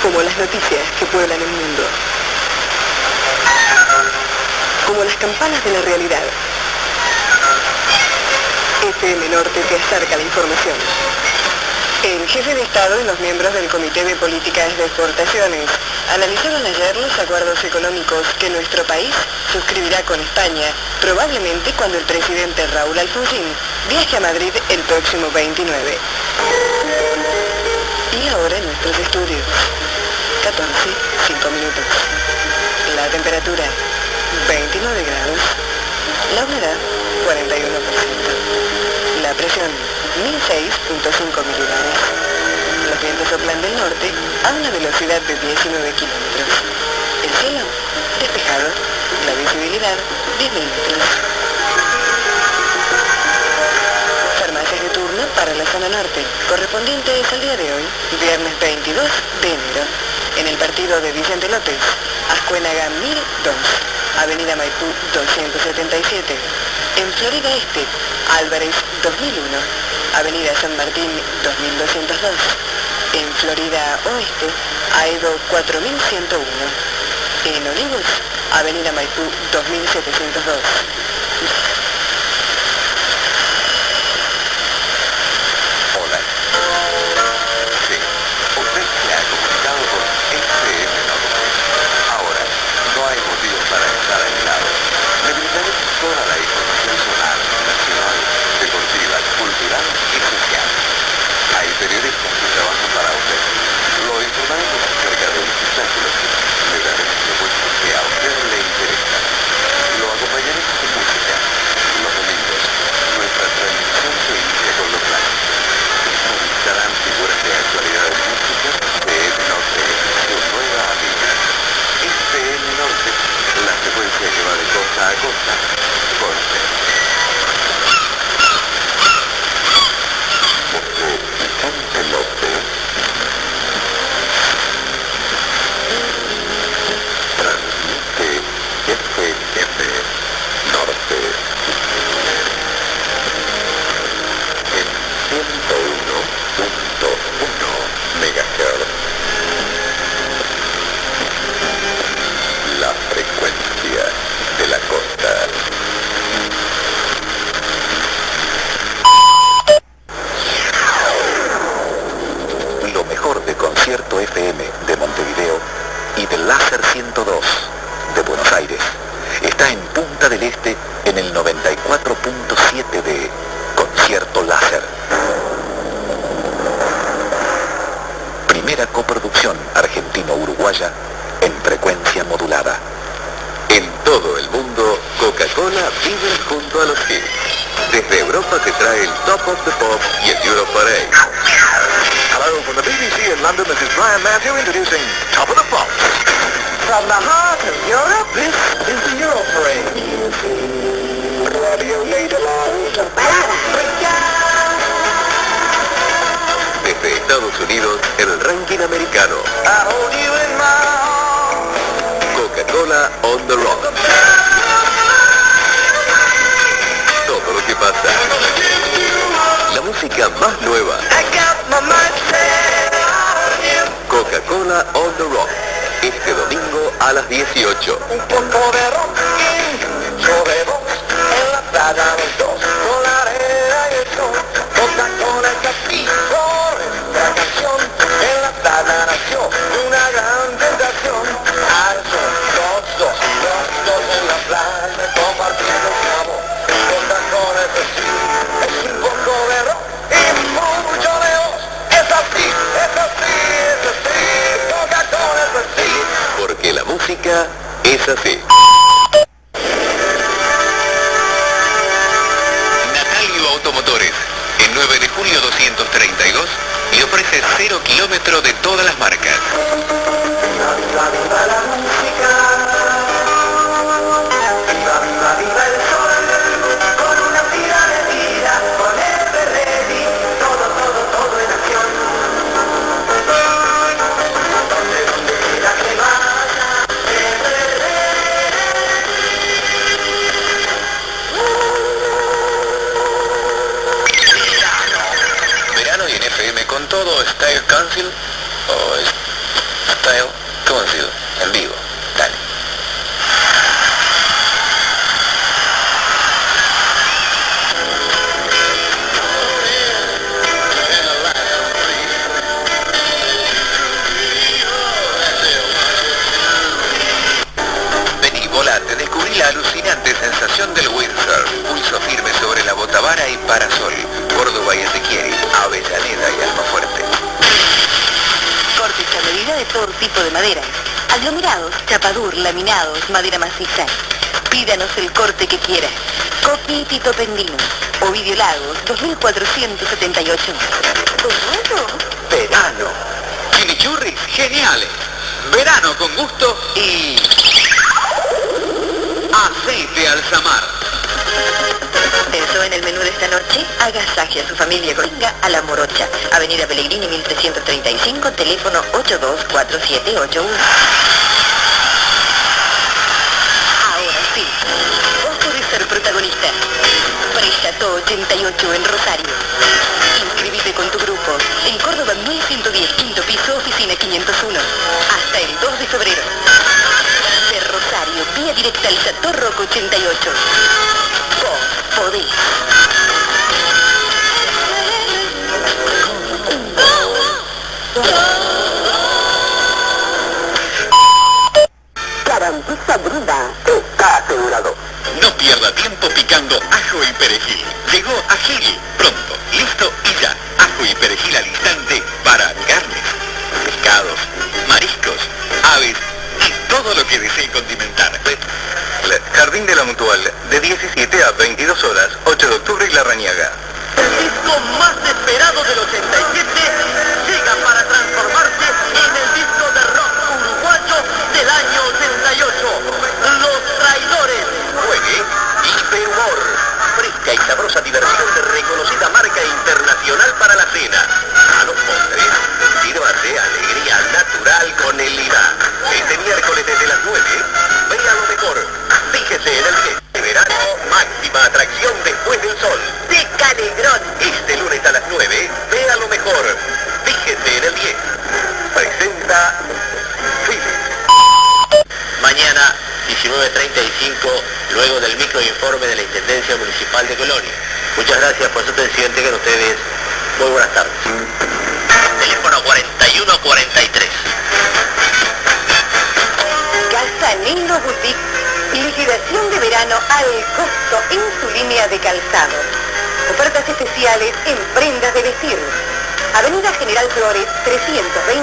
como las noticias que pueblan el mundo, como las campanas de la realidad. FM Norte te acerca la información. El jefe de Estado y los miembros del Comité de Políticas de Exportaciones analizaron ayer los acuerdos económicos que nuestro país suscribirá con España, probablemente cuando el presidente Raúl Alfonsín viaje a Madrid el próximo 29. Y ahora en nuestros estudios, 14:05. La temperatura, 29 grados. La humedad, 41%. La presión, 1006.5 milibares. Los vientos soplan del norte a una velocidad de 19 kilómetros. El cielo, despejado. La visibilidad, 10 metros. Farmacias de turno para la zona norte, correspondientes al día de hoy, viernes 22 de enero. En el partido de Vicente López, Ascuénaga 1002, Avenida Maipú 277. En Florida Este, Álvarez 2001, Avenida San Martín 2202. En Florida Oeste, Aedo 4101. En Olivos, Avenida Maipú 2702. Hola. Sí, usted se ha comunicado con FM Norte. Ahora, no hay motivo para estar aislado. Le brindaremos toda la información zonal, nacional, deportiva, cultural y social. Hay periodistas que trabajan para usted. Lo informaremos acerca del espectáculo. Le daremos propuestas que a usted le interesan. Lo acompañaremos con música. Los domingos, nuestra transmisión se inicia con los clásicos. Estarán figuras de actualidad de música de FM Norte, su nueva amiga. FM Norte, la frecuencia que va de costa a costa, con usted. Vicente López. Transmite FM Norte. En 101.1 MHz. La frecuencia de la costa. Lo mejor de Concierto FM de Montevideo y del Láser 102 de Buenos Aires está en Punta del Este en el 94.7 de Concierto Láser. Primera coproducción argentino-uruguaya en frecuencia modulada. En todo el mundo, Coca-Cola vive junto a los hits. Desde Europa te trae el Top of the Pop y el Euro Parade. Hello, from the BBC in London, this is Brian Matthew introducing Top of the Pop. From the heart of Europe, this is the Euro Parade. Radio Nederland. Desde Estados Unidos, el ranking americano. I hold you in my arms. Coca-Cola on the Rock. Todo lo que pasa. La música más nueva. Coca-Cola on the Rock. Este domingo a las 18. Un poco de rock sobre vos en la playa los dos. Con la arena y el sol. Coca-Cola es así. Por esta canción en la playa nació una gran tentación. Al sol, los dos en la playa compartiendo su amor. Coca-Cola es así. Es un poco de rock y mucho de voz. Es así, es así, es así. Coca-Cola es así. Porque la música es así. Natalio Automotores, en 9 de julio 232, le ofrece 0 kilómetros de todas las marcas. Viva, viva, viva la música. Viva, viva, viva el sol. Con una pila de vida, con Everready, todo, todo, todo en acción. Donde quiera que vaya, Verano y en FM con todo Style Council o de todo tipo de madera. Aglomerados, chapadur, laminados, madera maciza. Pídanos el corte que quiera. Copy Tito Pendino. Ovidio Lagos, 2478. ¿Cómo? Verano. Chimichurris geniales. Verano con gusto y... aceite alzamar. Pensó en el menú de esta noche, agasaje a su familia con a La Morocha, Avenida Pellegrini 1335, teléfono 824781. Ahora sí, vos podés ser protagonista. Prestato 88 en Rosario. Inscribite con tu grupo en Córdoba 9110, quinto piso, oficina 501. Hasta el 2 de febrero. De Rosario, vía directa al Chatorro 88. Vos podés. Garantiza Bruna está asegurado. No pierda tiempo picando ajo y perejil. Llegó Agil, pronto, listo y ya. Ajo y perejil al instante para carnes, pescados, mariscos, aves y todo lo que desee condimentar. Jardín de la Mutual, de 17 a 22 horas, 8 de octubre y La Rañaga. El disco más esperado del 87 llega para transformarse en el disco de rock uruguayo del año 88. Los Traidores. Juegue y humor. Fresca y sabrosa diversión de reconocida marca internacional para la cena. A los postres, sírvase alegría natural con el IVA. Este miércoles desde las 9, vea lo mejor. Fíjese en el que de verano, máxima atracción después del sol. De Calegrón. Este lunes a las 9, vea lo mejor. Fíjese en el 10. Presenta Philips. Mañana, 19:35, luego del microinforme de la Intendencia Municipal de Colonia. Muchas gracias por su atención, tengan ustedes muy buenas tardes. Teléfono 4143. Casa Negro Boutique. Liquidación de verano al costo en su línea de calzado. Ofertas especiales en prendas de vestir. Avenida General Flores 320.